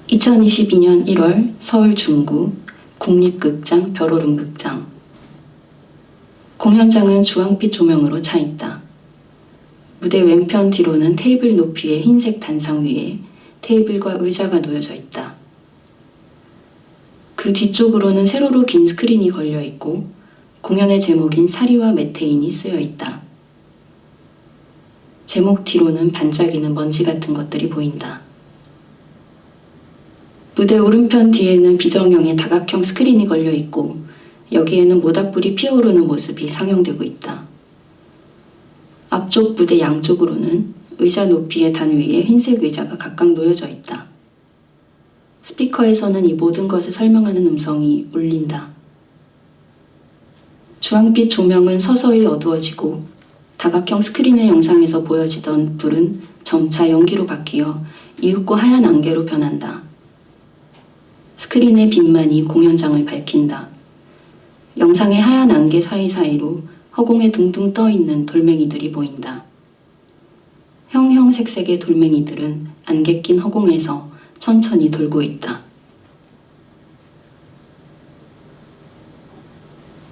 2022년 1월 서울 중구 국립극장 벼로름극장. 공연장은 주황빛 조명으로 차있다. 무대 왼편 뒤로는 테이블 높이의 흰색 단상 위에 테이블과 의자가 놓여져 있다. 그 뒤쪽으로는 세로로 긴 스크린이 걸려 있고 공연의 제목인 사리와 메테인이 쓰여 있다. 제목 뒤로는 반짝이는 먼지 같은 것들이 보인다. 무대 오른편 뒤에는 비정형의 다각형 스크린이 걸려 있고 여기에는 모닥불이 피어오르는 모습이 상영되고 있다. 앞쪽 무대 양쪽으로는 의자 높이의 단 위에 흰색 의자가 각각 놓여져 있다. 스피커에서는 이 모든 것을 설명하는 음성이 울린다. 주황빛 조명은 서서히 어두워지고 다각형 스크린의 영상에서 보여지던 불은 점차 연기로 바뀌어 이윽고 하얀 안개로 변한다. 스크린의 빛만이 공연장을 밝힌다. 영상의 하얀 안개 사이사이로 허공에 둥둥 떠있는 돌멩이들이 보인다. 형형색색의 돌멩이들은 안개 낀 허공에서 천천히 돌고 있다.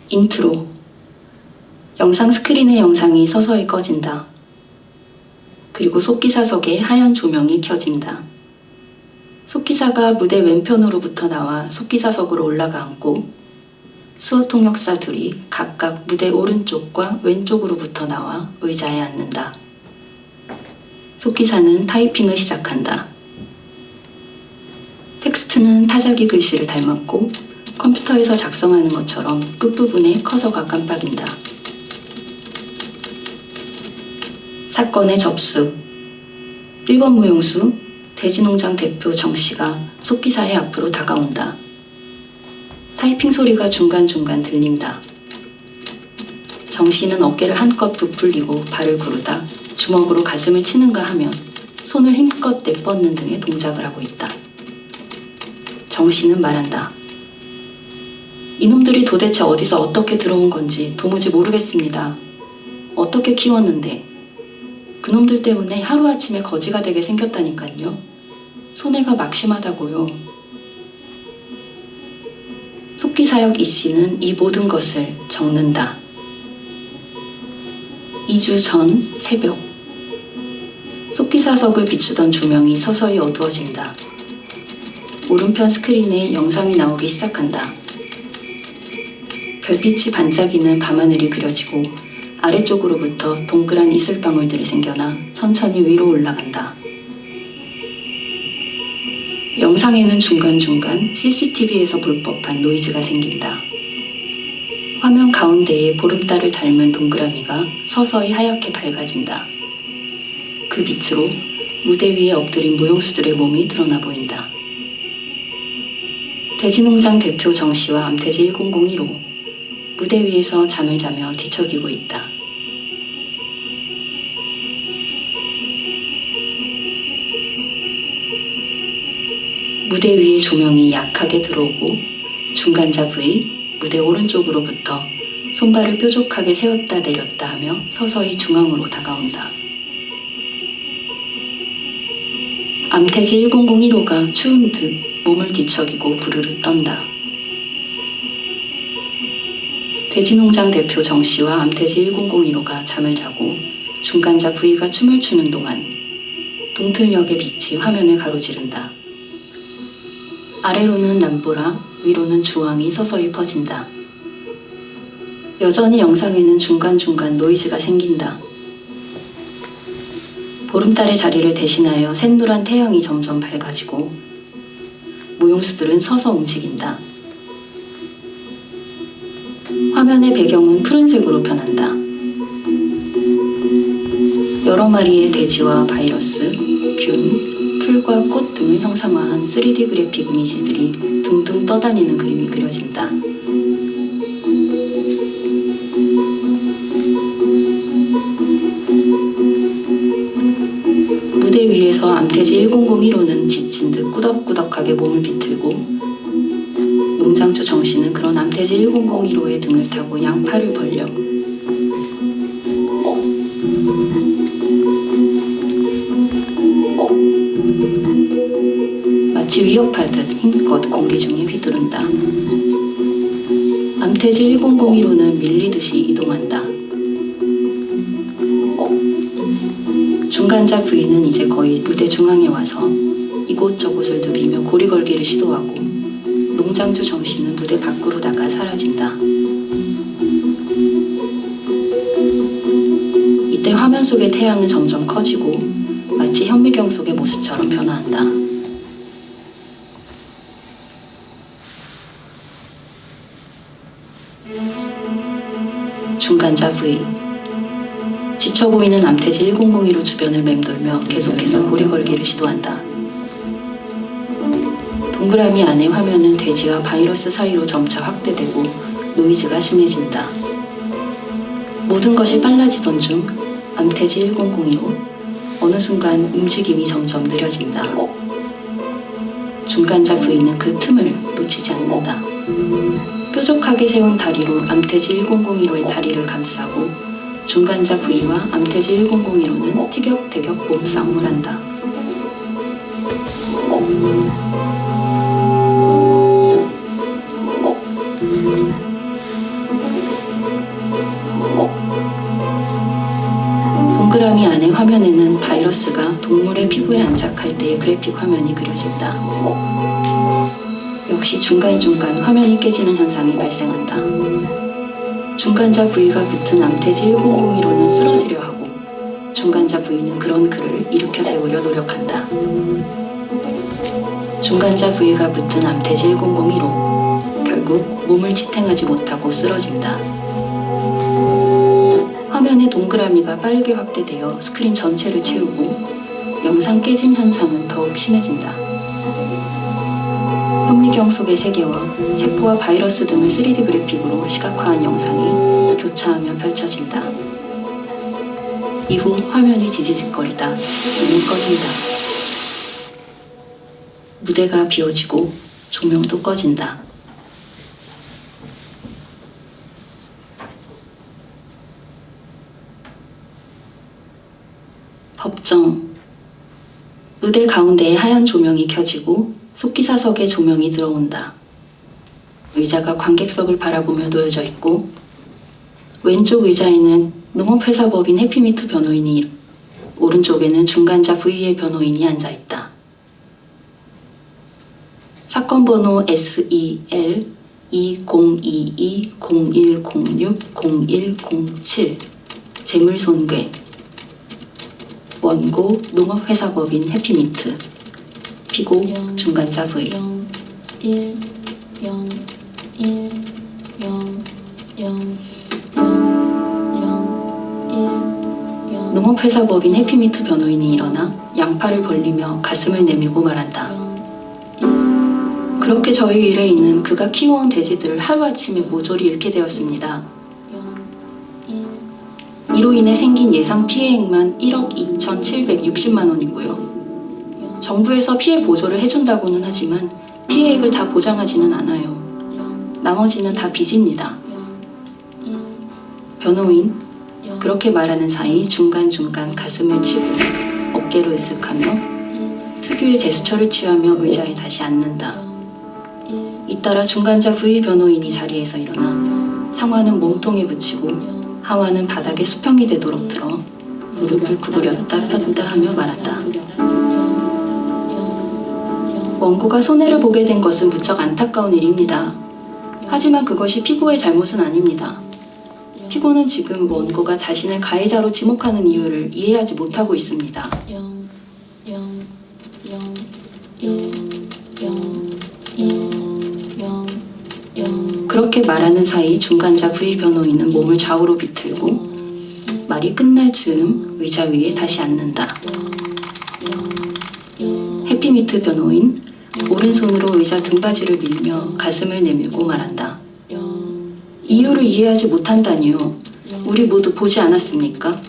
인트로. 영상 스크린의 영상이 서서히 꺼진다. 그리고 속기사석에 하얀 조명이 켜진다. 속기사가 무대 왼편으로부터 나와 속기사석으로 올라가 앉고 수어 통역사 둘이 각각 무대 오른쪽과 왼쪽으로부터 나와 의자에 앉는다. 속기사는 타이핑을 시작한다. 텍스트는 타자기 글씨를 닮았고 컴퓨터에서 작성하는 것처럼 끝부분에 커서가 깜빡인다. 사건의 접수. 1번 무용수 돼지농장 대표 정씨가 속기사의 앞으로 다가온다. 타이핑 소리가 중간중간 들린다. 정씨는 어깨를 한껏 부풀리고 발을 구르다 주먹으로 가슴을 치는가 하면 손을 힘껏 내뻗는 등의 동작을 하고 있다. 정씨는 말한다. 이놈들이 도대체 어디서 어떻게 들어온 건지 도무지 모르겠습니다. 어떻게 키웠는데 그놈들 때문에 하루아침에 거지가 되게 생겼다니까요. 손해가 막심하다고요. 속기사역 이씨는 이 모든 것을 적는다. 2주 전 새벽. 속기사석을 비추던 조명이 서서히 어두워진다. 오른편 스크린에 영상이 나오기 시작한다. 별빛이 반짝이는 밤하늘이 그려지고 아래쪽으로부터 동그란 이슬방울들이 생겨나 천천히 위로 올라간다. 영상에는 중간중간 CCTV에서 볼 법한 노이즈가 생긴다. 화면 가운데에 보름달을 닮은 동그라미가 서서히 하얗게 밝아진다. 그 빛으로 무대 위에 엎드린 무용수들의 몸이 드러나 보인다. 돼지농장 대표 정씨와 암태지 1001호 무대 위에서 잠을 자며 뒤척이고 있다. 무대 위에 조명이 약하게 들어오고 중간자 부위 무대 오른쪽으로부터 손발을 뾰족하게 세웠다 내렸다 하며 서서히 중앙으로 다가온다. 암태지 1001호가 추운 듯 몸을 뒤척이고 부르르 떤다. 돼지농장 대표 정씨와 암태지 1001호가 잠을 자고 중간자 부위가 춤을 추는 동안 동틀녘의 빛이 화면을 가로지른다. 아래로는 남보라, 위로는 주황이 서서히 퍼진다. 여전히 영상에는 중간중간 노이즈가 생긴다. 보름달의 자리를 대신하여 샛노란 태양이 점점 밝아지고 무용수들은 서서 움직인다. 화면의 배경은 푸른색으로 변한다. 여러 마리의 돼지와 바이러스, 균, 풀과 꽃 등을 형상화한 3D 그래픽 이미지들이 둥둥 떠다니는 그림이 그려진다. 무대 위에서 암태지 1001호는 지친 듯 꾸덕꾸덕하게 몸을 비틀고 농장주 정씨는 그런 암태지 1001호의 등을 타고 양팔을 벌려 마치 마치 위협하듯 힘껏 공기 중에 휘두른다. 암태지 1001호는 밀리듯이 이동한다. 중간자 V는 이제 거의 무대 중앙에 와서 이곳저곳을 누비며 고리걸기를 시도하고 농장주 정씨는 무대 밖으로 나가 사라진다. 이때 화면 속의 태양은 점점 커지고 마치 현미경 속의 모습처럼 변화한다. 중간자 V. 지쳐 보이는 암태지 1002로 주변을 맴돌며 계속해서 고리걸기를 시도한다. 동그라미 안의 화면은 대지와 바이러스 사이로 점차 확대되고 노이즈가 심해진다. 모든 것이 빨라지던 중 암태지 1002로 어느 순간 움직임이 점점 느려진다. 중간자 V는 그 틈을 놓치지 않는다. 뾰족하게 세운 다리로 암태지 1002로의 다리를 감싸고 중간자 V와 암태지 1002로는 티격태격 몸싸움을 한다. 동그라미 안의 화면에는 바이러스가 동물의 피부에 안착할 때의 그래픽 화면이 그려진다. 역시 중간중간 화면이 깨지는 현상이 발생한다. 중간자 V가 붙은 암태지 1001호는 쓰러지려 하고 중간자 V는 그런 그를 일으켜 세우려 노력한다. 중간자 V가 붙은 암태지 1001호 결국 몸을 지탱하지 못하고 쓰러진다. 화면의 동그라미가 빠르게 확대되어 스크린 전체를 채우고 영상 깨짐 현상은 더욱 심해진다. 현미경 속의 세계와 세포와 바이러스 등을 3D 그래픽으로 시각화한 영상이 교차하며 펼쳐진다. 이후 화면이 지지직거리다 눈이 꺼진다. 무대가 비워지고 조명도 꺼진다. 법정. 무대 가운데에 하얀 조명이 켜지고 속기사석에 조명이 들어온다. 의자가 관객석을 바라보며 놓여져 있고 왼쪽 의자에는 농업회사법인 해피미트 변호인이, 오른쪽에는 중간자 V의 변호인이 앉아있다. 사건 번호 SEL 2022-0106-0107 재물손괴. 원고 농업회사법인 해피미트. 피고 중간자 V. 농업회사법인 해피미트 변호인이 일어나 양팔을 벌리며 가슴을 내밀고 말한다. 그렇게 저희 의뢰인은 그가 키워온 돼지들을 하루아침에 모조리 잃게 되었습니다. 이로 인해 생긴 예상 피해액만 1억 2,760만 원이고요. 정부에서 피해 보조를 해준다고는 하지만 피해액을 다 보장하지는 않아요. 나머지는 다 빚입니다. 변호인. 그렇게 말하는 사이 중간중간 가슴을 치고 어깨를 으쓱하며 특유의 제스처를 취하며 의자에 다시 앉는다. 잇따라 중간자 V 변호인이 자리에서 일어나 상완은 몸통에 붙이고 하완은 바닥에 수평이 되도록 들어 무릎을 구부렸다 폈다 하며 말한다. 원고가 손해를 보게 된 것은 무척 안타까운 일입니다. 하지만 그것이 피고의 잘못은 아닙니다. 피고는 지금 원고가 자신을 가해자로 지목하는 이유를 이해하지 못하고 있습니다. 그렇게 말하는 사이 중간자 V 변호인은 몸을 좌우로 비틀고 말이 끝날 즈음 의자 위에 다시 앉는다. 해피미트 변호인. 오른손으로 의자 등받이를 밀며 가슴을 내밀고 말한다. 이유를 이해하지 못한다니요. 우리 모두 보지 않았습니까?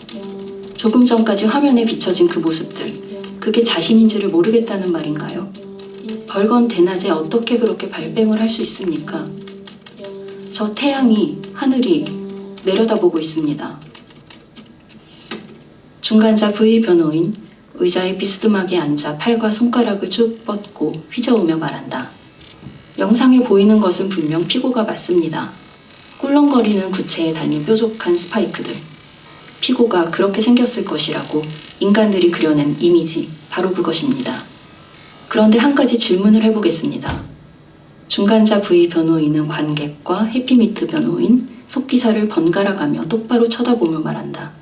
조금 전까지 화면에 비춰진 그 모습들, 그게 자신인지를 모르겠다는 말인가요? 벌건 대낮에 어떻게 그렇게 발뺌을 할 수 있습니까? 저 태양이, 하늘이 내려다보고 있습니다. 중간자 V 변호인. 의자에 비스듬하게 앉아 팔과 손가락을 쭉 뻗고 휘저으며 말한다. 영상에 보이는 것은 분명 피고가 맞습니다. 꿀렁거리는 구체에 달린 뾰족한 스파이크들. 피고가 그렇게 생겼을 것이라고 인간들이 그려낸 이미지, 바로 그것입니다. 그런데 한 가지 질문을 해보겠습니다. 중간자 V 변호인은 관객과 해피미트 변호인, 속기사를 번갈아가며 똑바로 쳐다보며 말한다.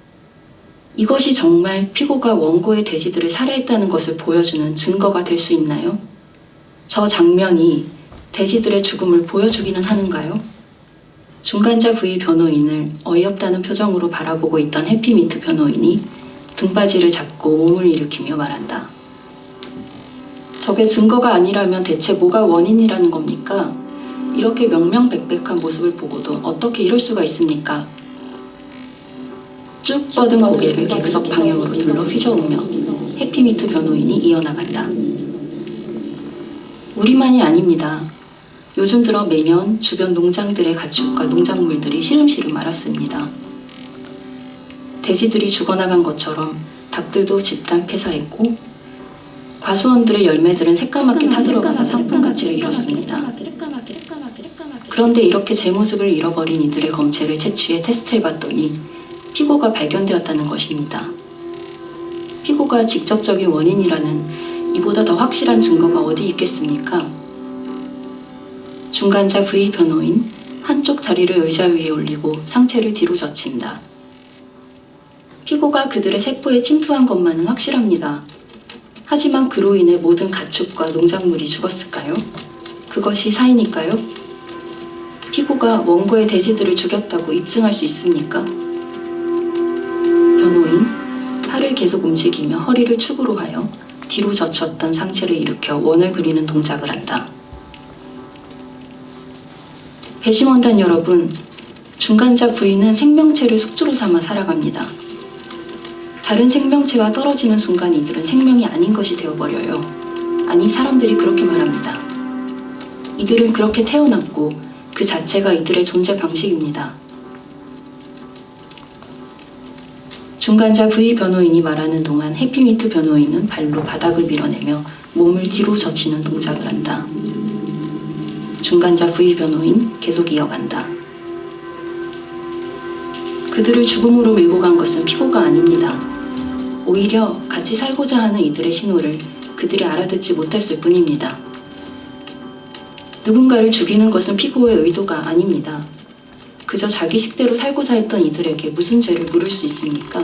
이것이 정말 피고가 원고의 돼지들을 살해했다는 것을 보여주는 증거가 될 수 있나요? 저 장면이 돼지들의 죽음을 보여주기는 하는가요? 중간자 V 변호인을 어이없다는 표정으로 바라보고 있던 해피미트 변호인이 등바지를 잡고 몸을 일으키며 말한다. 저게 증거가 아니라면 대체 뭐가 원인이라는 겁니까? 이렇게 명명백백한 모습을 보고도 어떻게 이럴 수가 있습니까? 쭉 뻗은 고개를 객석 방향으로 둘러 휘저으며 해피미트 변호인이 이어나간다. 우리만이 아닙니다. 요즘 들어 매년 주변 농장들의 가축과 농작물들이 시름시름 앓았습니다. 돼지들이 죽어나간 것처럼 닭들도 집단 폐사했고 과수원들의 열매들은 새까맣게 타들어가서 상품 가치를 잃었습니다. 그런데 이렇게 제 모습을 잃어버린 이들의 검체를 채취해 테스트해봤더니 피고가 발견되었다는 것입니다. 피고가 직접적인 원인이라는 이보다 더 확실한 증거가 어디 있겠습니까? 중간자 V 변호인, 한쪽 다리를 의자 위에 올리고 상체를 뒤로 젖힌다. 피고가 그들의 세포에 침투한 것만은 확실합니다. 하지만 그로 인해 모든 가축과 농작물이 죽었을까요? 그것이 사인일까요? 피고가 원고의 돼지들을 죽였다고 입증할 수 있습니까? 변호인, 팔을 계속 움직이며 허리를 축으로 하여 뒤로 젖혔던 상체를 일으켜 원을 그리는 동작을 한다. 배심원단 여러분, 중간자 V는 생명체를 숙주로 삼아 살아갑니다. 다른 생명체와 떨어지는 순간 이들은 생명이 아닌 것이 되어버려요. 아니, 사람들이 그렇게 말합니다. 이들은 그렇게 태어났고 그 자체가 이들의 존재 방식입니다. 중간자 V 변호인이 말하는 동안 해피미트 변호인은 발로 바닥을 밀어내며 몸을 뒤로 젖히는 동작을 한다. 중간자 V 변호인 계속 이어간다. 그들을 죽음으로 밀고 간 것은 피고가 아닙니다. 오히려 같이 살고자 하는 이들의 신호를 그들이 알아듣지 못했을 뿐입니다. 누군가를 죽이는 것은 피고의 의도가 아닙니다. 그저 자기 식대로 살고자 했던 이들에게 무슨 죄를 물을 수 있습니까?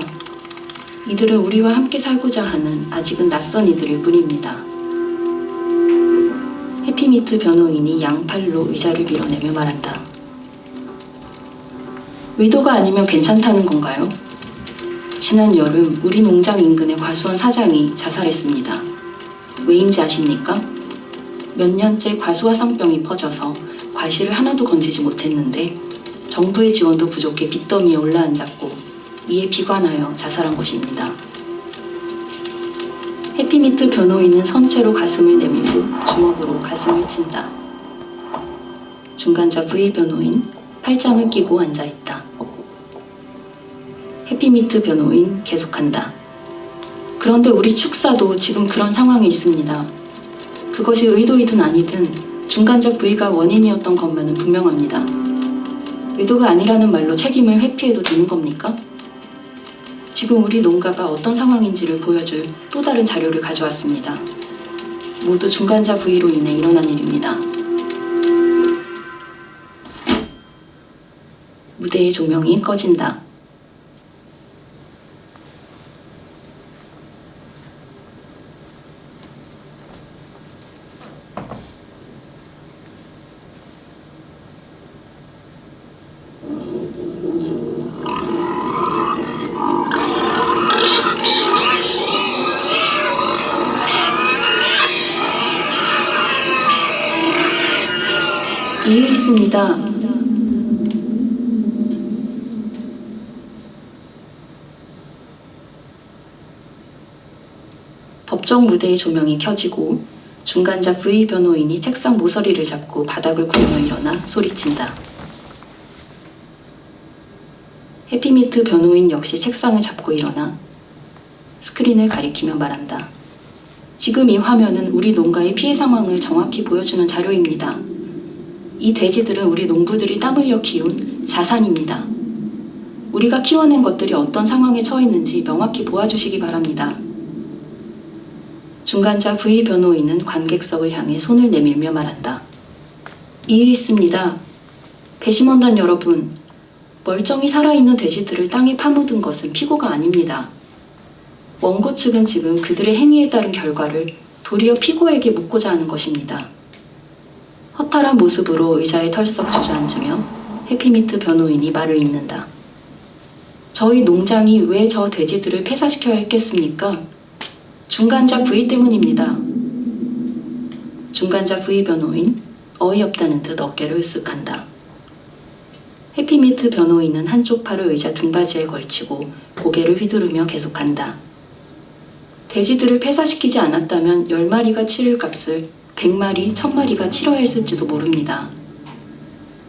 이들은 우리와 함께 살고자 하는 아직은 낯선 이들일 뿐입니다. 해피미트 변호인이 양팔로 의자를 밀어내며 말한다. 의도가 아니면 괜찮다는 건가요? 지난 여름 우리 농장 인근의 과수원 사장이 자살했습니다. 왜인지 아십니까? 몇 년째 과수화상병이 퍼져서 과실을 하나도 건지지 못했는데 정부의 지원도 부족해 빚더미에 올라앉았고 이에 비관하여 자살한 것입니다. 해피미트 변호인은 선체로 가슴을 내밀고 주먹으로 가슴을 친다. 중간자 V 변호인, 팔짱을 끼고 앉아있다. 해피미트 변호인 계속한다. 그런데 우리 축사도 지금 그런 상황에 있습니다. 그것이 의도이든 아니든 중간자 V가 원인이었던 것만은 분명합니다. 의도가 아니라는 말로 책임을 회피해도 되는 겁니까? 지금 우리 농가가 어떤 상황인지를 보여줄 또 다른 자료를 가져왔습니다. 모두 중간자 V로 인해 일어난 일입니다. 무대의 조명이 꺼진다. 이유 있습니다. 법정 무대의 조명이 켜지고 중간자 V 변호인이 책상 모서리를 잡고 바닥을 굴며 일어나 소리친다. 해피미트 변호인 역시 책상을 잡고 일어나 스크린을 가리키며 말한다. 지금 이 화면은 우리 농가의 피해 상황을 정확히 보여주는 자료입니다. 이 돼지들은 우리 농부들이 땀 흘려 키운 자산입니다. 우리가 키워낸 것들이 어떤 상황에 처했는지 명확히 보아주시기 바랍니다. 중간자 V 변호인은 관객석을 향해 손을 내밀며 말한다. 이해 있습니다. 배심원단 여러분, 멀쩡히 살아있는 돼지들을 땅에 파묻은 것은 피고가 아닙니다. 원고 측은 지금 그들의 행위에 따른 결과를 도리어 피고에게 묻고자 하는 것입니다. 허탈한 모습으로 의자에 털썩 주저앉으며 해피미트 변호인이 말을 잇는다. 저희 농장이 왜 저 돼지들을 폐사시켜야 했겠습니까? 중간자 V 때문입니다. 중간자 V 변호인, 어이없다는 듯 어깨를 으쓱한다. 해피미트 변호인은 한쪽 팔을 의자 등받이에 걸치고 고개를 휘두르며 계속한다. 돼지들을 폐사시키지 않았다면 10마리가 치를 값을 100마리, 1000마리가 치러야 했을지도 모릅니다.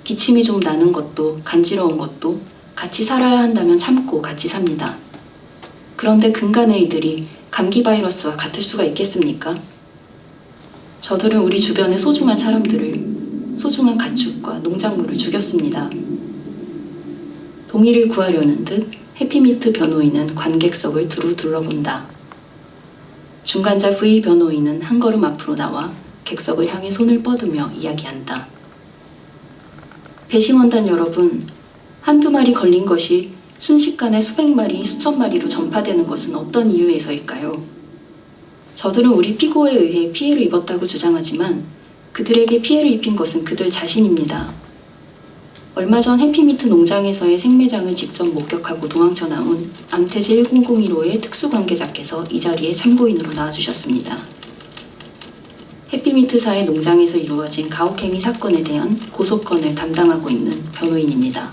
기침이 좀 나는 것도 간지러운 것도 같이 살아야 한다면 참고 같이 삽니다. 그런데 근간의 이들이 감기 바이러스와 같을 수가 있겠습니까? 저들은 우리 주변의 소중한 사람들을, 소중한 가축과 농작물을 죽였습니다. 동의를 구하려는 듯 해피미트 변호인은 관객석을 두루 둘러본다. 중간자 V 변호인은 한 걸음 앞으로 나와 객석을 향해 손을 뻗으며 이야기한다. 배심원단 여러분, 한두 마리 걸린 것이 순식간에 수백 마리, 수천 마리로 전파되는 것은 어떤 이유에서일까요? 저들은 우리 피고에 의해 피해를 입었다고 주장하지만 그들에게 피해를 입힌 것은 그들 자신입니다. 얼마 전 해피미트 농장에서의 생매장을 직접 목격하고 도망쳐 나온 암태지 1001호의 특수관계자께서 이 자리에 참고인으로 나와주셨습니다. 해피미트사의 농장에서 이루어진 가혹행위 사건에 대한 고소건을 담당하고 있는 변호인입니다.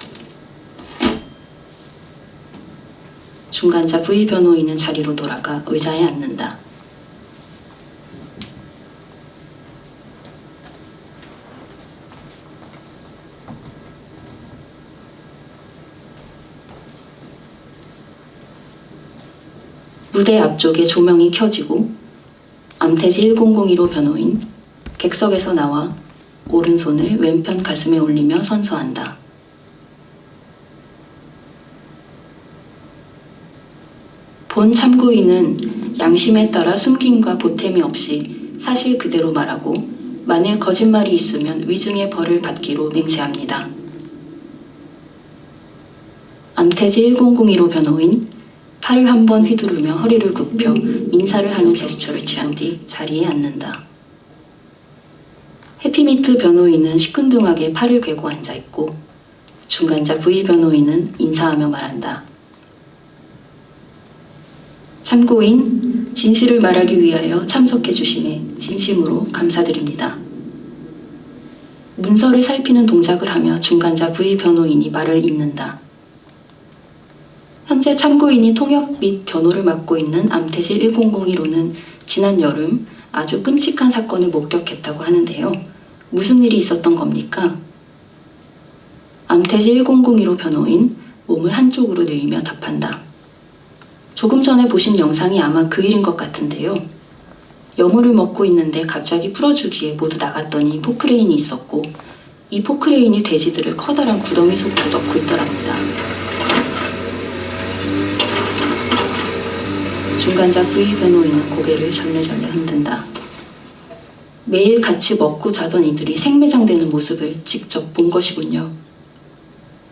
중간자 V 변호인은 자리로 돌아가 의자에 앉는다. 무대 앞쪽에 조명이 켜지고 암태지 1001호 변호인 객석에서 나와 오른손을 왼편 가슴에 올리며 선서한다. 본 참고인은 양심에 따라 숨김과 보탬이 없이 사실 그대로 말하고 만일 거짓말이 있으면 위증의 벌을 받기로 맹세합니다. 암태지 1001호 변호인 팔을 한번 휘두르며 허리를 굽혀 인사를 하는 제스처를 취한 뒤 자리에 앉는다. 해피미트 변호인은 시큰둥하게 팔을 괴고 앉아있고 중간자 V 변호인은 인사하며 말한다. 참고인, 진실을 말하기 위하여 참석해 주심에 진심으로 감사드립니다. 문서를 살피는 동작을 하며 중간자 V 변호인이 말을 잇는다. 현재 참고인이 통역 및 변호를 맡고 있는 암태지 1001호는 지난 여름 아주 끔찍한 사건을 목격했다고 하는데요. 무슨 일이 있었던 겁니까? 암태지 1001호 변호인 몸을 한쪽으로 내밀며 답한다. 조금 전에 보신 영상이 아마 그 일인 것 같은데요. 여물을 먹고 있는데 갑자기 풀어주기에 모두 나갔더니 포크레인이 있었고 이 포크레인이 돼지들을 커다란 구덩이 속으로 넣고 있더랍니다. 중간자 V 변호인은 고개를 절레절레 흔든다. 매일 같이 먹고 자던 이들이 생매장되는 모습을 직접 본 것이군요.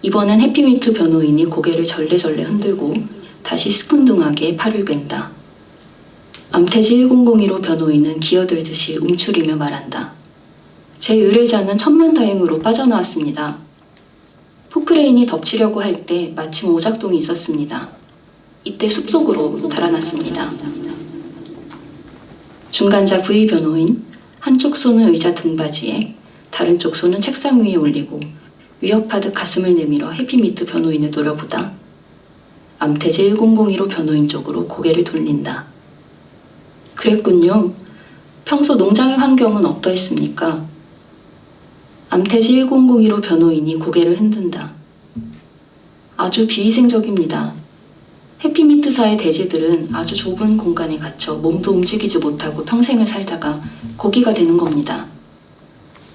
이번엔 해피미트 변호인이 고개를 절레절레 흔들고 다시 시큰둥하게 팔을 괸다. 암태지 1001호 변호인은 기어들듯이 움츠리며 말한다. 제 의뢰자는 천만다행으로 빠져나왔습니다. 포크레인이 덮치려고 할 때 마침 오작동이 있었습니다. 이때 숲속으로 달아났습니다. 중간자 V 변호인, 한쪽 손은 의자 등받이에 다른 쪽 손은 책상 위에 올리고 위협하듯 가슴을 내밀어 해피미트 변호인을 노려보다 암태지 1001호 변호인 쪽으로 고개를 돌린다. 그랬군요. 평소 농장의 환경은 어떠했습니까? 암태지 1001호 변호인이 고개를 흔든다. 아주 비위생적입니다. 해피미트사의 돼지들은 아주 좁은 공간에 갇혀 몸도 움직이지 못하고 평생을 살다가 고기가 되는 겁니다.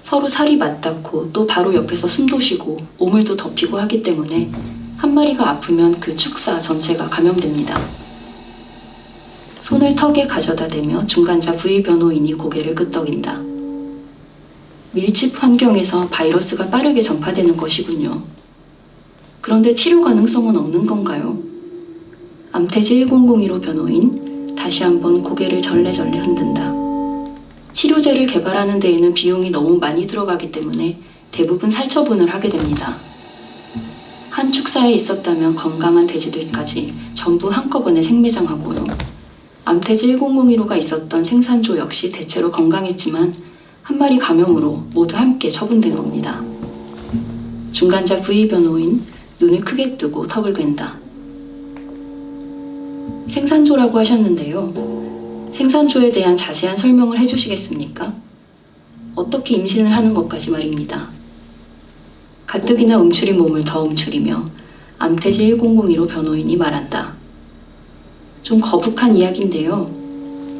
서로 살이 맞닿고 또 바로 옆에서 숨도 쉬고 오물도 덮이고 하기 때문에 한 마리가 아프면 그 축사 전체가 감염됩니다. 손을 턱에 가져다 대며 중간자 V 변호인이 고개를 끄덕인다. 밀집 환경에서 바이러스가 빠르게 전파되는 것이군요. 그런데 치료 가능성은 없는 건가요? 암태지 1002로 변호인, 다시 한번 고개를 절레절레 흔든다. 치료제를 개발하는 데에는 비용이 너무 많이 들어가기 때문에 대부분 살처분을 하게 됩니다. 한 축사에 있었다면 건강한 돼지들까지 전부 한꺼번에 생매장하고요. 암태지 1002로가 있었던 생산조 역시 대체로 건강했지만 한 마리 감염으로 모두 함께 처분된 겁니다. 중간자 V 변호인, 눈을 크게 뜨고 턱을 괸다. 생산조라고 하셨는데요. 생산조에 대한 자세한 설명을 해주시겠습니까? 어떻게 임신을 하는 것까지 말입니다. 가뜩이나 움츠린 몸을 더 움츠리며 암태지 1002로 변호인이 말한다. 좀 거북한 이야기인데요.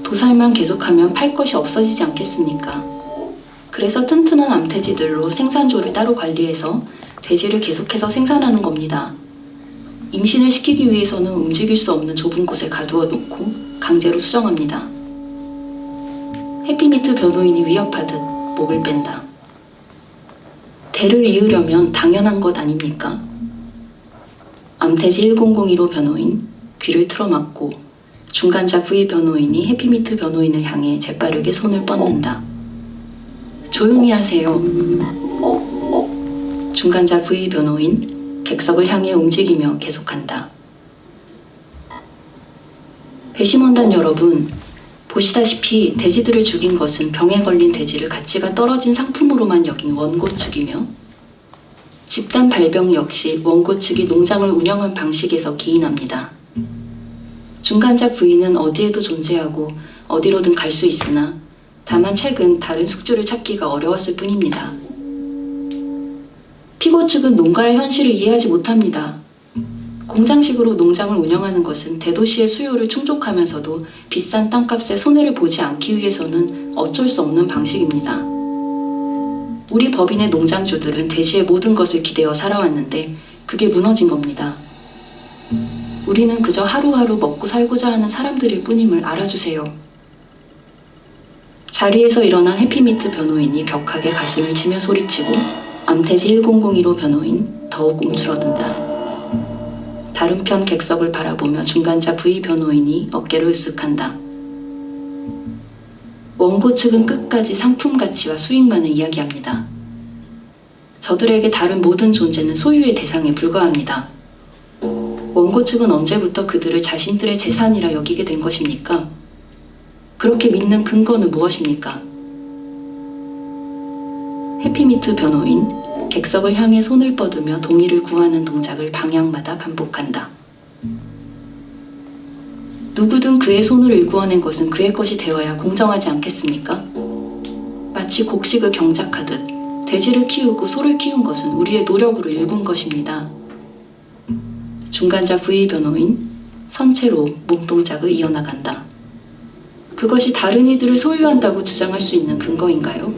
도살만 계속하면 팔 것이 없어지지 않겠습니까? 그래서 튼튼한 암태지들로 생산조를 따로 관리해서 돼지를 계속해서 생산하는 겁니다. 임신을 시키기 위해서는 움직일 수 없는 좁은 곳에 가두어 놓고 강제로 수정합니다. 해피미트 변호인이 위협하듯 목을 뺀다. 대를 이으려면 당연한 것 아닙니까? 암태지 1002로 변호인, 귀를 틀어막고 중간자 V 변호인이 해피미트 변호인을 향해 재빠르게 손을 뻗는다. 조용히 하세요. 중간자 V 변호인, 객석을 향해 움직이며 계속한다. 배심원단 여러분, 보시다시피 돼지들을 죽인 것은 병에 걸린 돼지를 가치가 떨어진 상품으로만 여긴 원고 측이며 집단 발병 역시 원고 측이 농장을 운영한 방식에서 기인합니다. 중간자 V는 어디에도 존재하고 어디로든 갈 수 있으나 다만 최근 다른 숙주를 찾기가 어려웠을 뿐입니다. 피고 측은 농가의 현실을 이해하지 못합니다. 공장식으로 농장을 운영하는 것은 대도시의 수요를 충족하면서도 비싼 땅값에 손해를 보지 않기 위해서는 어쩔 수 없는 방식입니다. 우리 법인의 농장주들은 돼지의 모든 것을 기대어 살아왔는데 그게 무너진 겁니다. 우리는 그저 하루하루 먹고 살고자 하는 사람들일 뿐임을 알아주세요. 자리에서 일어난 해피미트 변호인이 격하게 가슴을 치며 소리치고 암태지 1002로 변호인 더욱 움츠러든다. 다른 편 객석을 바라보며 중간자 V 변호인이 어깨를 으쓱한다. 원고 측은 끝까지 상품 가치와 수익만을 이야기합니다. 저들에게 다른 모든 존재는 소유의 대상에 불과합니다. 원고 측은 언제부터 그들을 자신들의 재산이라 여기게 된 것입니까? 그렇게 믿는 근거는 무엇입니까? 해피미트 변호인, 객석을 향해 손을 뻗으며 동의를 구하는 동작을 방향마다 반복한다. 누구든 그의 손을 일구어낸 것은 그의 것이 되어야 공정하지 않겠습니까? 마치 곡식을 경작하듯 돼지를 키우고 소를 키운 것은 우리의 노력으로 일군 것입니다. 중간자 V 변호인, 선체로 몸동작을 이어나간다. 그것이 다른 이들을 소유한다고 주장할 수 있는 근거인가요?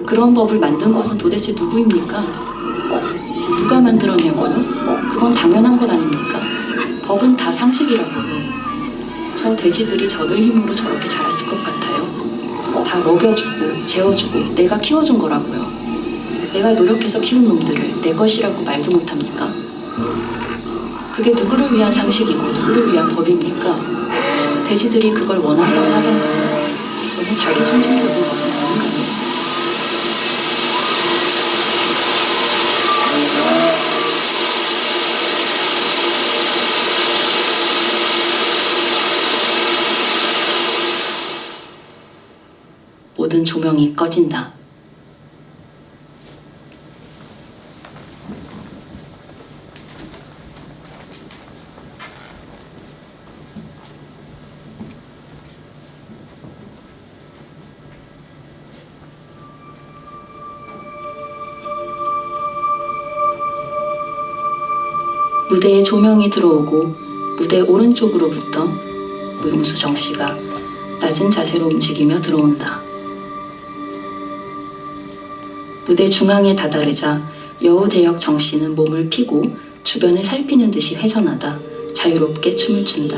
그런 법을 만든 것은 도대체 누구입니까? 누가 만들었냐고요? 그건 당연한 것 아닙니까? 법은 다 상식이라고요. 저 돼지들이 저들 힘으로 저렇게 자랐을 것 같아요. 다 먹여주고 재워주고 내가 키워준 거라고요. 내가 노력해서 키운 놈들을 내 것이라고 말도 못합니까? 그게 누구를 위한 상식이고 누구를 위한 법입니까? 돼지들이 그걸 원한다고 하던가요? 너무 자기중심적인 것은 아닌가요? 모든 조명이 꺼진다. 무대에 조명이 들어오고 무대 오른쪽으로부터 무용수 정씨가 낮은 자세로 움직이며 들어온다. 무대 중앙에 다다르자 여우대역 정씨는 몸을 피고 주변을 살피는 듯이 회전하다 자유롭게 춤을 춘다.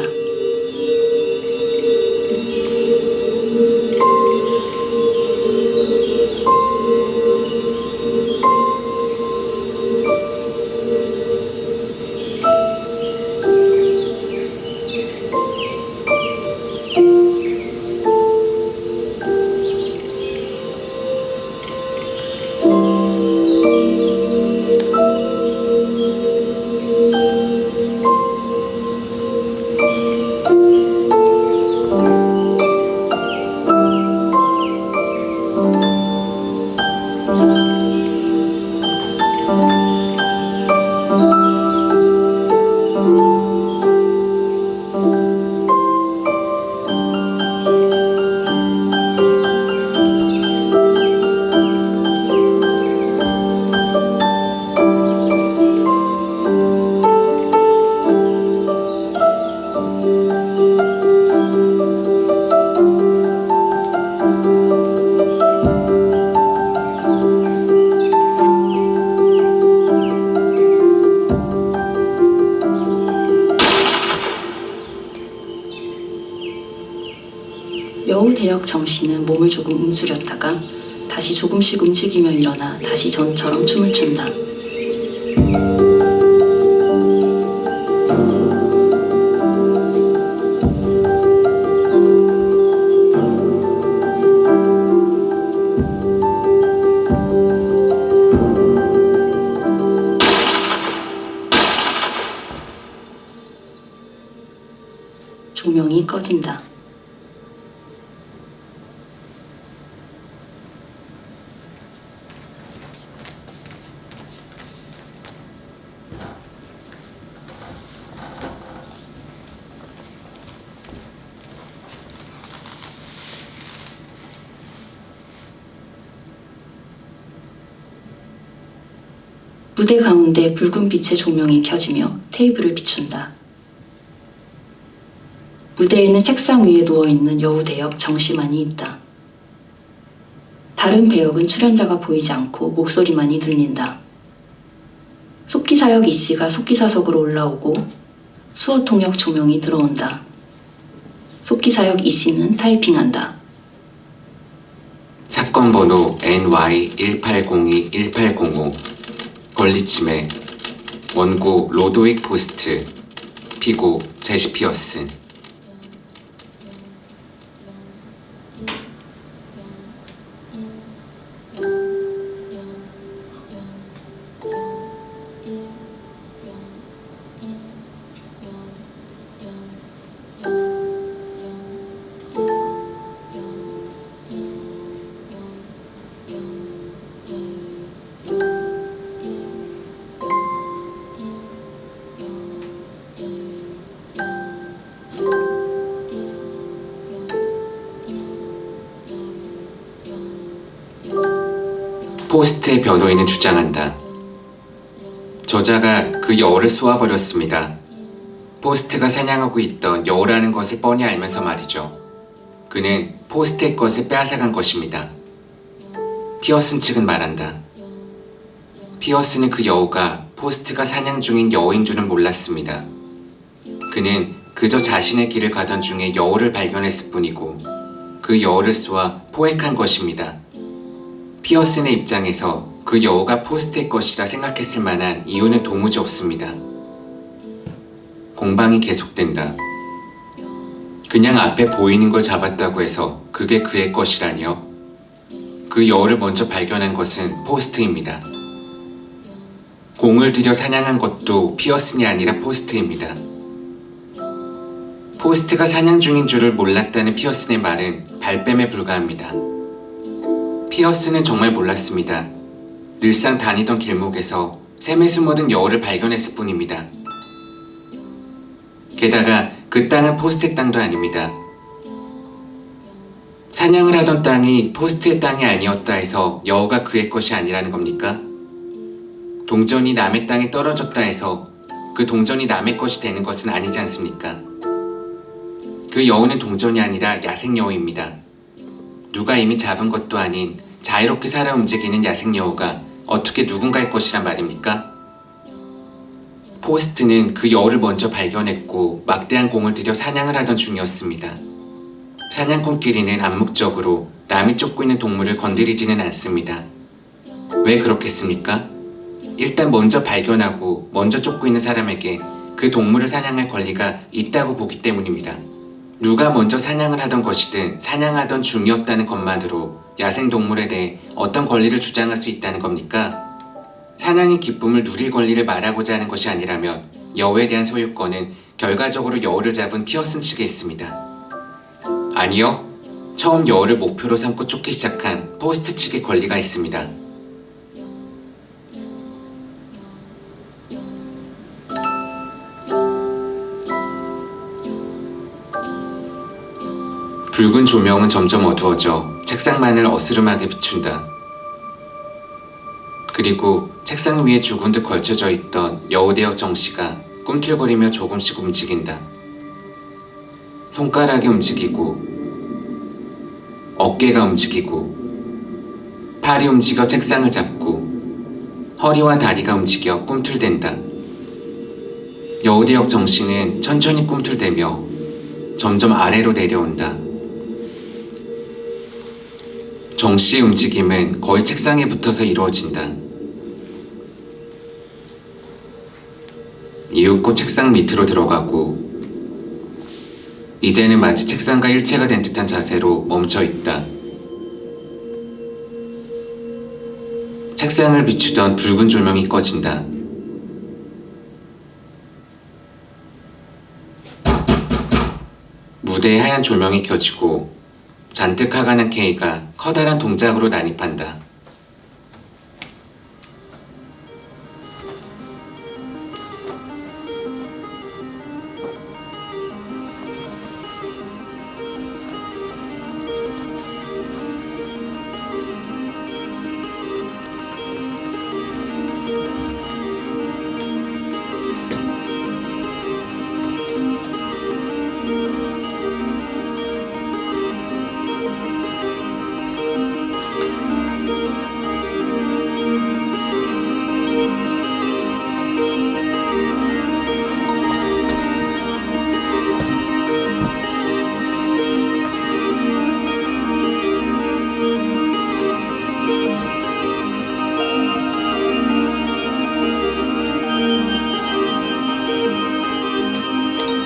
여우대역 정씨는 몸을 조금 움츠렸다가 다시 조금씩 움직이며 일어나 다시 전처럼 춤을 춘다. 조명이 꺼진다. 무대 가운데 붉은 빛의 조명이 켜지며 테이블을 비춘다. 무대에는 책상 위에 누워있는 여우대역 정씨만이 있다. 다른 배역은 출연자가 보이지 않고 목소리만이 들린다. 속기사역 이씨가 속기사석으로 올라오고 수어통역 조명이 들어온다. 속기사역 이씨는 타이핑한다. 사건 번호 NY1802-1805 권리침해 원고 로도익 포스트 피고 제시 피어슨 포스트의 변호인은 주장한다. 저자가 그 여우를 쏘아버렸습니다. 포스트가 사냥하고 있던 여우라는 것을 뻔히 알면서 말이죠. 그는 포스트의 것을 빼앗아간 것입니다. 피어슨 측은 말한다. 피어슨은 그 여우가 포스트가 사냥 중인 여우인 줄은 몰랐습니다. 그는 그저 자신의 길을 가던 중에 여우를 발견했을 뿐이고 그 여우를 쏘아 포획한 것입니다. 피어슨의 입장에서 그 여우가 포스트의 것이라 생각했을 만한 이유는 도무지 없습니다. 공방이 계속된다. 그냥 앞에 보이는 걸 잡았다고 해서 그게 그의 것이라니요? 그 여우를 먼저 발견한 것은 포스트입니다. 공을 들여 사냥한 것도 피어슨이 아니라 포스트입니다. 포스트가 사냥 중인 줄을 몰랐다는 피어슨의 말은 발뺌에 불과합니다. 피어슨은 정말 몰랐습니다. 늘상 다니던 길목에서 샘에 숨어든 여우를 발견했을 뿐입니다. 게다가 그 땅은 포스트의 땅도 아닙니다. 사냥을 하던 땅이 포스트의 땅이 아니었다 해서 여우가 그의 것이 아니라는 겁니까? 동전이 남의 땅에 떨어졌다 해서 그 동전이 남의 것이 되는 것은 아니지 않습니까? 그 여우는 동전이 아니라 야생 여우입니다. 누가 이미 잡은 것도 아닌 자유롭게 살아 움직이는 야생 여우가 어떻게 누군가의 것이란 말입니까? 포스트는 그 여우를 먼저 발견했고 막대한 공을 들여 사냥을 하던 중이었습니다. 사냥꾼끼리는 암묵적으로 남이 쫓고 있는 동물을 건드리지는 않습니다. 왜 그렇겠습니까? 일단 먼저 발견하고 먼저 쫓고 있는 사람에게 그 동물을 사냥할 권리가 있다고 보기 때문입니다. 누가 먼저 사냥을 하던 것이든 사냥하던 중이었다는 것만으로 야생동물에 대해 어떤 권리를 주장할 수 있다는 겁니까? 사냥의 기쁨을 누릴 권리를 말하고자 하는 것이 아니라면 여우에 대한 소유권은 결과적으로 여우를 잡은 피어슨 측에 있습니다. 아니요. 처음 여우를 목표로 삼고 쫓기 시작한 포스트 측의 권리가 있습니다. 붉은 조명은 점점 어두워져 책상만을 어스름하게 비춘다. 그리고 책상 위에 죽은 듯 걸쳐져 있던 여우대역 정씨가 꿈틀거리며 조금씩 움직인다. 손가락이 움직이고 어깨가 움직이고 팔이 움직여 책상을 잡고 허리와 다리가 움직여 꿈틀댄다. 여우대역 정씨는 천천히 꿈틀대며 점점 아래로 내려온다. 정씨의 움직임은 거의 책상에 붙어서 이루어진다. 이윽고 책상 밑으로 들어가고 이제는 마치 책상과 일체가 된 듯한 자세로 멈춰 있다. 책상을 비추던 붉은 조명이 꺼진다. 무대에 하얀 조명이 켜지고 잔뜩 화가 난 K가 커다란 동작으로 난입한다.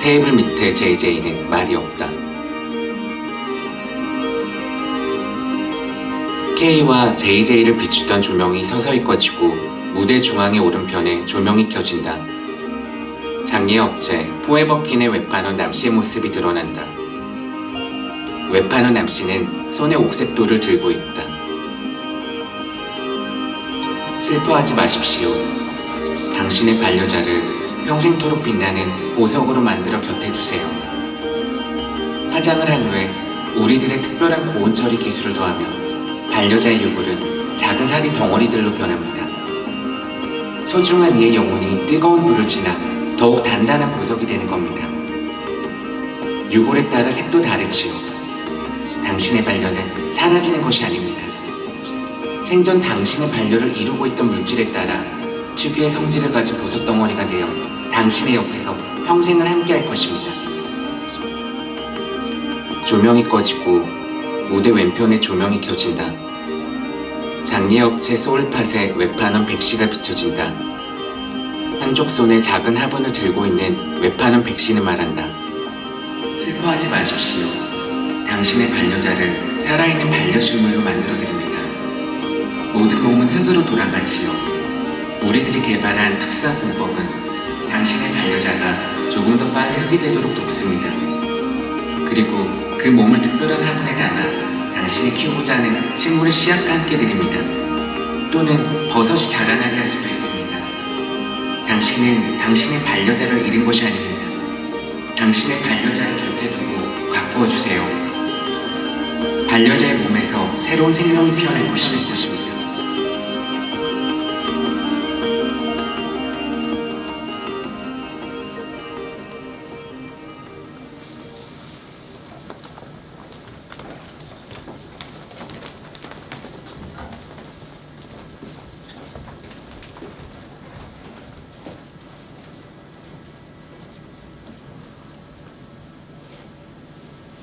테이블 밑에 JJ는 말이 없다. K와 JJ를 비추던 조명이 서서히 꺼지고 무대 중앙의 오른편에 조명이 켜진다. 장례의 업체 포에버킨의 웹판원 남씨의 모습이 드러난다. 웹판원 남씨는 손에 옥색 돌을 들고 있다. 슬퍼하지 마십시오. 당신의 반려자를 평생토록 빛나는 보석으로 만들어 곁에 두세요. 화장을 한 후에 우리들의 특별한 고온 처리 기술을 더하면 반려자의 유골은 작은 살이 덩어리들로 변합니다. 소중한 이의 영혼이 뜨거운 불을 지나 더욱 단단한 보석이 되는 겁니다. 유골에 따라 색도 다르지요. 당신의 반려는 사라지는 것이 아닙니다. 생전 당신의 반려를 이루고 있던 물질에 따라 특유의 성질을 가진 보석 덩어리가 되어 당신의 옆에서 평생을 함께할 것입니다. 조명이 꺼지고 무대 왼편에 조명이 켜진다. 장례업체 소울팟에 웹판원 백씨가 비춰진다. 한쪽 손에 작은 화분을 들고 있는 웹판원 백씨는 말한다. 슬퍼하지 마십시오. 당신의 반려자를 살아있는 반려식물로 만들어드립니다. 모든 몸은 흙으로 돌아가지요. 우리들이 개발한 특수한 공법은 당신의 반려자가 조금 더 빨리 흙이 되도록 돕습니다. 그리고 그 몸을 특별한 화분에 담아 당신이 키우고자 하는 식물의 씨앗과 함께 드립니다. 또는 버섯이 자라나게 할 수도 있습니다. 당신은 당신의 반려자를 잃은 것이 아닙니다. 당신의 반려자를 곁에 두고 가꾸어 주세요. 반려자의 몸에서 새로운 생명이 피어날 것입니다.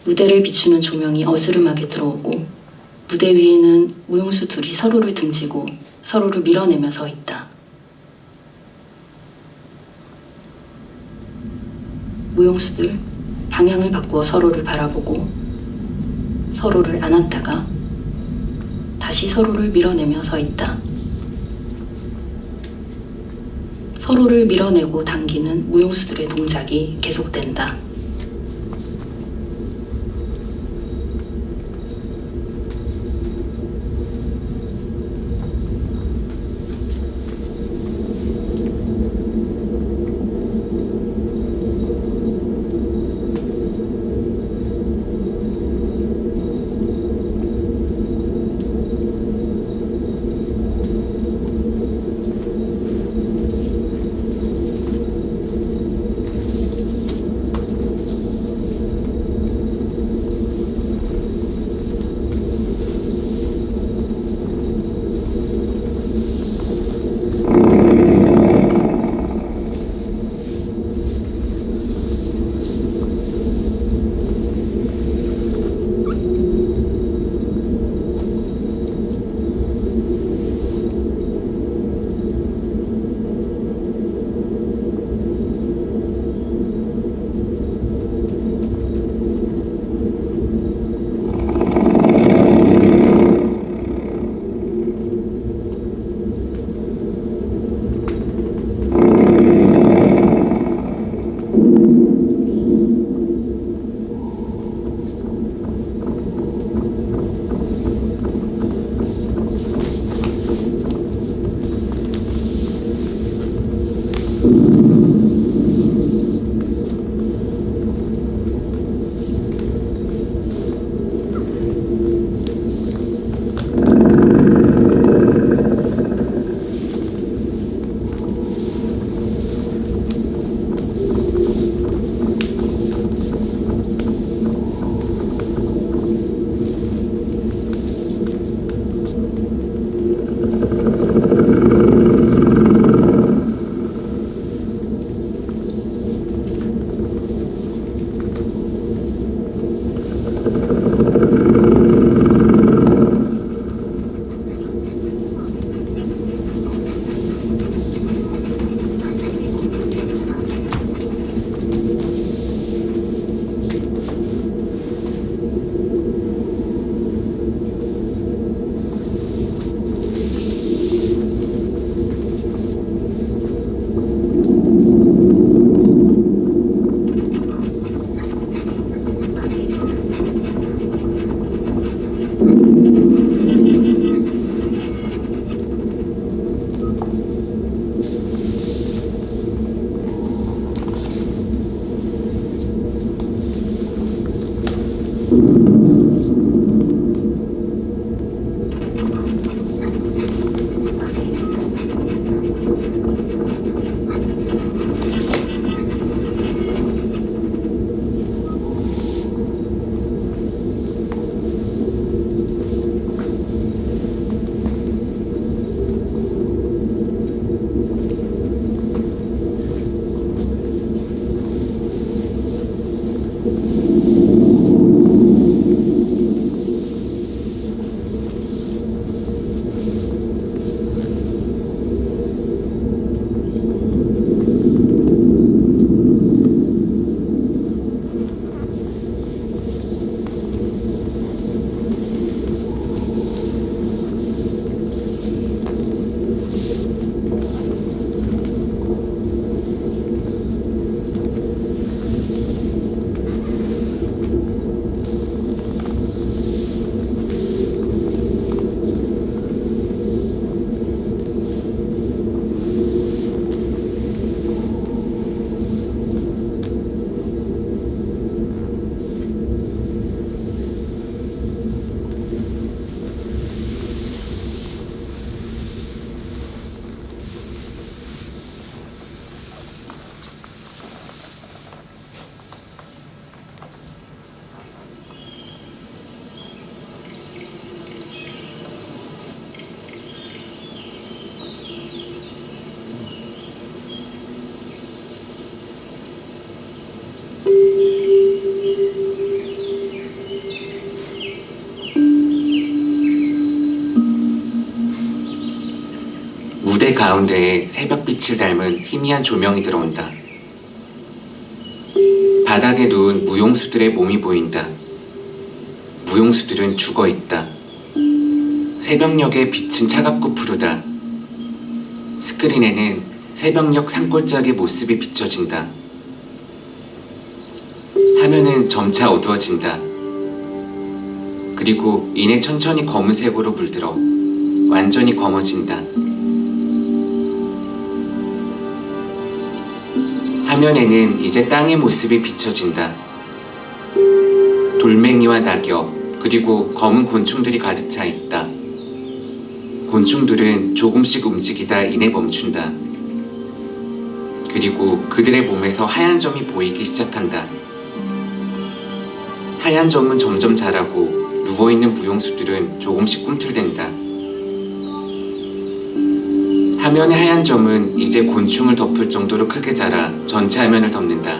무대를 비추는 조명이 어스름하게 들어오고 무대 위에는 무용수 둘이 서로를 등지고 서로를 밀어내며 서 있다. 무용수들 방향을 바꾸어 서로를 바라보고 서로를 안았다가 다시 서로를 밀어내며 서 있다. 서로를 밀어내고 당기는 무용수들의 동작이 계속된다. 무대 가운데에 새벽빛을 닮은 희미한 조명이 들어온다. 바닥에 누운 무용수들의 몸이 보인다. 무용수들은 죽어있다. 새벽녘의 빛은 차갑고 푸르다. 스크린에는 새벽녘 산골짜기 모습이 비춰진다. 화면은 점차 어두워진다. 그리고 이내 천천히 검은색으로 물들어 완전히 검어진다. 화면에는 이제 땅의 모습이 비춰진다. 돌멩이와 낙엽, 그리고 검은 곤충들이 가득 차 있다. 곤충들은 조금씩 움직이다 이내 멈춘다. 그리고 그들의 몸에서 하얀 점이 보이기 시작한다. 하얀 점은 점점 자라고 누워있는 무용수들은 조금씩 꿈틀댄다. 화면의 하얀 점은 이제 곤충을 덮을 정도로 크게 자라 전체 화면을 덮는다.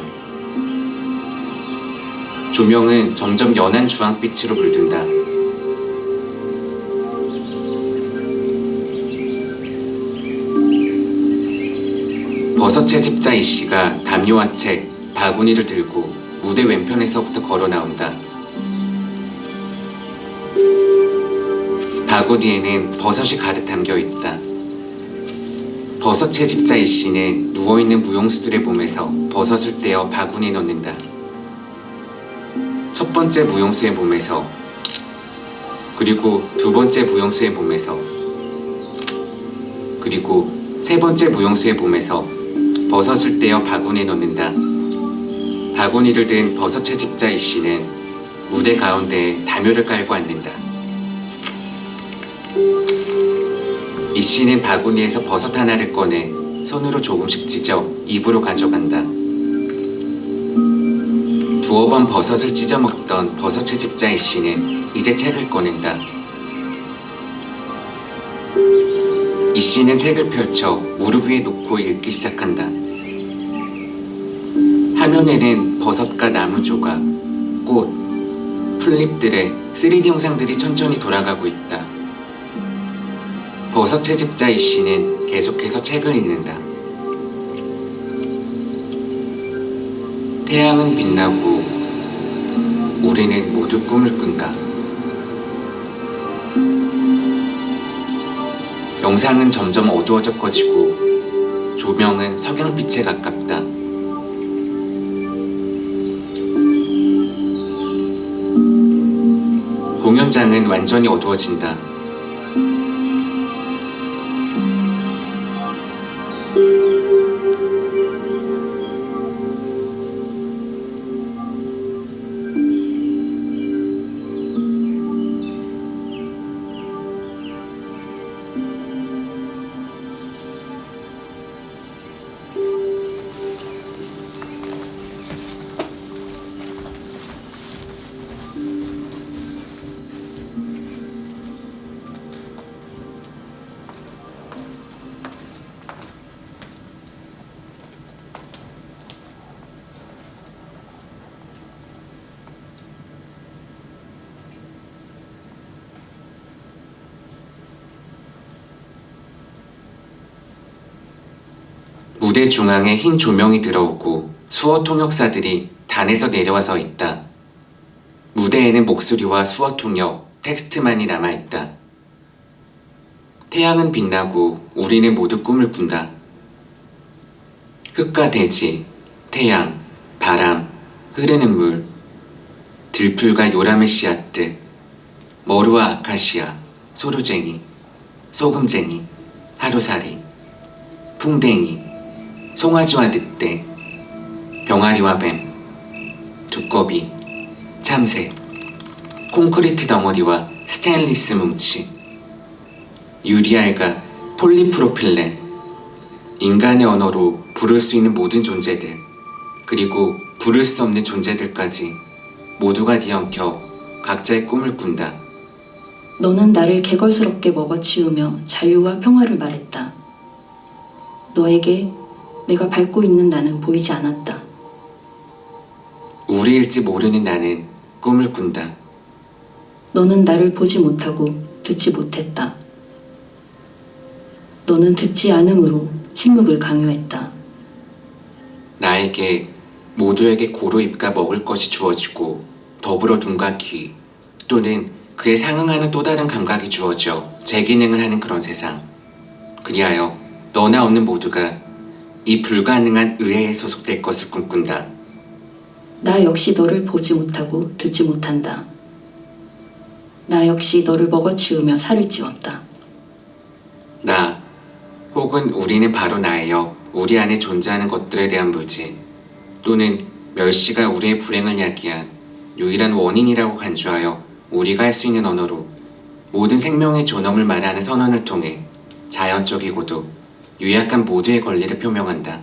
조명은 점점 연한 주황빛으로 물든다. 버섯 채집자 이씨가 담요와 책, 바구니를 들고 무대 왼편에서부터 걸어 나온다. 바구니에는 버섯이 가득 담겨 있다. 버섯 채집자 이씨는 누워있는 무용수들의 몸에서 버섯을 떼어 바구니에 넣는다. 첫 번째 무용수의 몸에서, 그리고 두 번째 무용수의 몸에서, 그리고 세 번째 무용수의 몸에서 버섯을 떼어 바구니에 넣는다. 바구니를 든 버섯 채집자 이씨는 무대 가운데에 담요를 깔고 앉는다. 이씨는 바구니에서 버섯 하나를 꺼내 손으로 조금씩 찢어 입으로 가져간다. 두어 번 버섯을 찢어 먹던 버섯 채집자 이씨는 이제 책을 꺼낸다. 이씨는 책을 펼쳐 무릎 위에 놓고 읽기 시작한다. 화면에는 버섯과 나무 조각, 꽃, 풀잎들의 3D 형상들이 천천히 돌아가고 있다. 버섯 채집자 이씨는 계속해서 책을 읽는다. 태양은 빛나고 우리는 모두 꿈을 꾼다. 영상은 점점 어두워져 꺼지고 조명은 석양빛에 가깝다. 공연장은 완전히 어두워진다. 무대 중앙에 흰 조명이 들어오고 수어 통역사들이 단에서 내려와 서 있다. 무대에는 목소리와 수어 통역, 텍스트만이 남아있다. 태양은 빛나고 우리는 모두 꿈을 꾼다. 흙과 대지, 태양, 바람, 흐르는 물, 들풀과 요람의 씨앗들, 머루와 아카시아, 소루쟁이, 소금쟁이, 하루살이, 풍뎅이, 송아지와 늑대, 병아리와 뱀, 두꺼비, 참새, 콘크리트 덩어리와 스테인리스 뭉치, 유리알과 폴리프로필렌, 인간의 언어로 부를 수 있는 모든 존재들, 그리고 부를 수 없는 존재들까지 모두가 뒤엉켜 각자의 꿈을 꾼다. 너는 나를 개걸스럽게 먹어치우며 자유와 평화를 말했다. 너에게 내가 밟고 있는 나는 보이지 않았다. 우리일지 모르는 나는 꿈을 꾼다. 너는 나를 보지 못하고 듣지 못했다. 너는 듣지 않음으로 침묵을 강요했다. 나에게 모두에게 고로 입과 먹을 것이 주어지고 더불어 눈과 귀 또는 그에 상응하는 또 다른 감각이 주어져 재기능을 하는 그런 세상. 그리하여 너나 없는 모두가 이 불가능한 의회에 소속될 것을 꿈꾼다. 나 역시 너를 보지 못하고 듣지 못한다. 나 역시 너를 먹어치우며 살을 찌웠다. 나 혹은 우리는 바로 나예요. 우리 안에 존재하는 것들에 대한 무지 또는 멸시가 우리의 불행을 야기한 유일한 원인이라고 간주하여 우리가 할 수 있는 언어로 모든 생명의 존엄을 말하는 선언을 통해 자연적이고도 유약한 모두의 권리를 표명한다.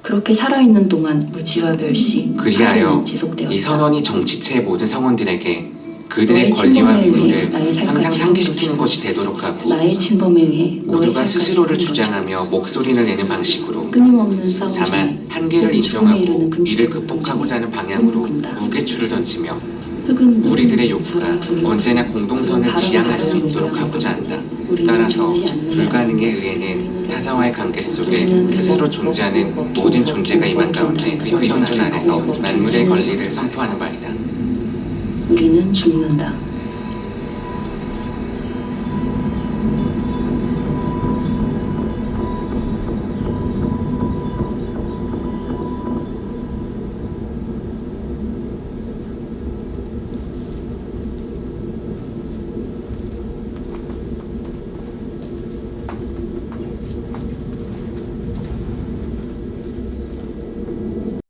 그렇게 살아있는 동안 무지와 멸시, 그리하여 파괴는 지속되었다. 이 선언이 정치체의 모든 성원들에게 그들의 너의 권리와 침범에 의해 의무를 나의 삶과 항상 지금도 상기시키는 것이 지금 되도록 하고 나의 침범에 의해 너의 모두가 삶과 스스로를 지금도 주장하며 지금 목소리를 내는 방식으로 끊임없는 싸움 중에 다만 한계를 혹은 죽음에 이르는 인정하고 금식의 이를 고통 극복하고자 중에 하는 방향으로 꿈을 꾼다. 무게추를 던지며 흙은 우리들의 누구를 요구가 부르고 언제나 공동선을 바람을 지향할 수 바람으로 있도록 향하고 하고자 한다. 우리는 따라서 죽지 않는다. 불가능에 의해는 타자와의 관계 속에 우리는 스스로 먹고 존재하는 먹고 모든 먹고 존재가 임한 먹고 가운데 먹고 그 현존 안에서 먹고 만물의 먹고 권리를 선포하는 바이다. 우리는 죽는다.